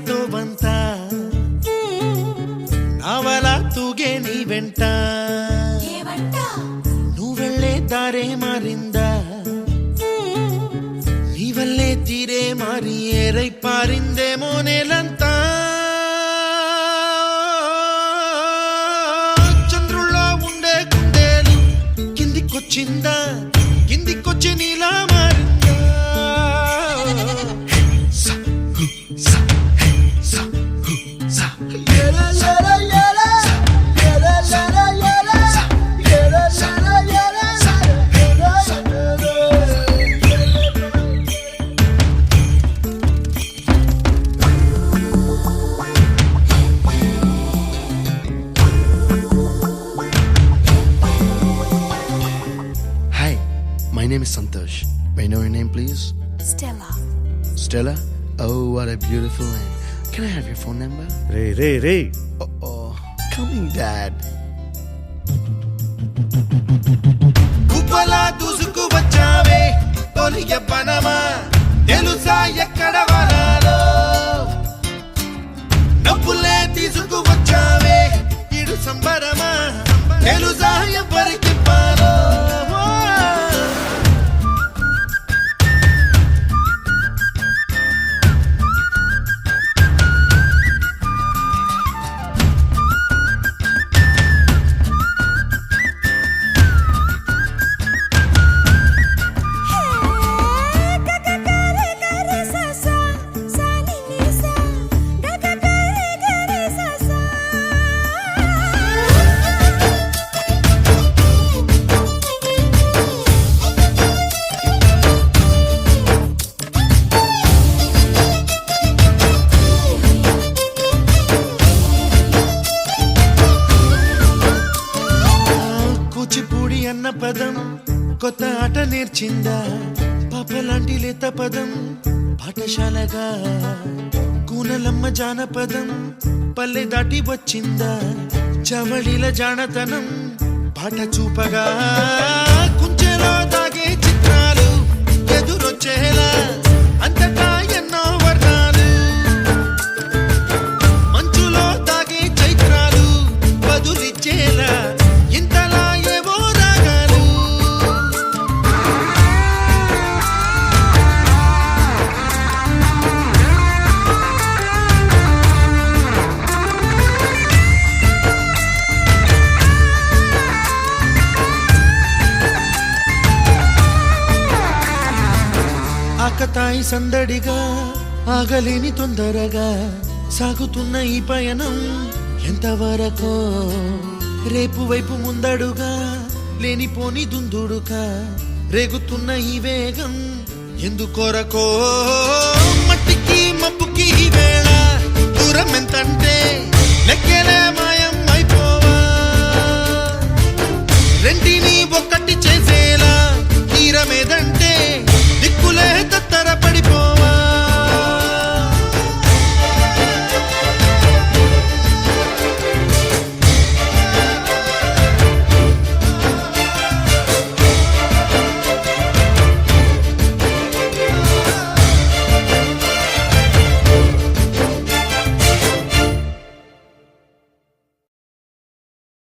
ఎంతో వంత నావల తూగే నీ వెంట నువ్వెళ్ళే దారే మారిందా నీ వల్లే తీరే మారి ఏరై పారిందేమో నేలంతా చంద్రుల్లో ఉండే గుండెలు కిందికొచ్చిందా కిందికొచ్చి నీలా మారిందా My name is Santosh. May I know your name, please? Stella. Stella? Oh, what a beautiful name. Can I have your phone number? Ray Oh, coming, Dad. కుప్పలా దూసుకు వచ్చావే తొలి యవ్వనమా తెలుసా ఎక్కడ వనాలో నవ్వులే తీసుకు వచ్చావే ఇడు సంబరమా తెలుసా ఎవరికి పాలో కూచిపూడి అన్న పదం కొత్త ఆట నేర్చిందా పాపలాంటి లేత పదం పాఠశాలగా కూనలమ్మ జానపదం పల్లె దాటి వచ్చిందా చవళిల జానతనం పాట చూపగా కుంచెలో దాగే చిత్రాలు ఎదురొచ్చేలా అంతటా ఎన్నో వర్ణాలు మంచులో దాగే చైత్రాలు బదులిచ్చేలా ఇంతలా ఏవో రాగాలు ఆకతాయి సందడిగా ఆగలేని తొందరగా సాగుతున్న ఈ పయనం ఎంతవరకో రేపు వైపు ముందడుగా లేనిపోని దుందుడుగా రేగుతున్న ఈ వేగం ఎందుకొరకో మట్టికి మబ్బుకి ఈ వేళ దూరం ఎంతంటే లెక్కలే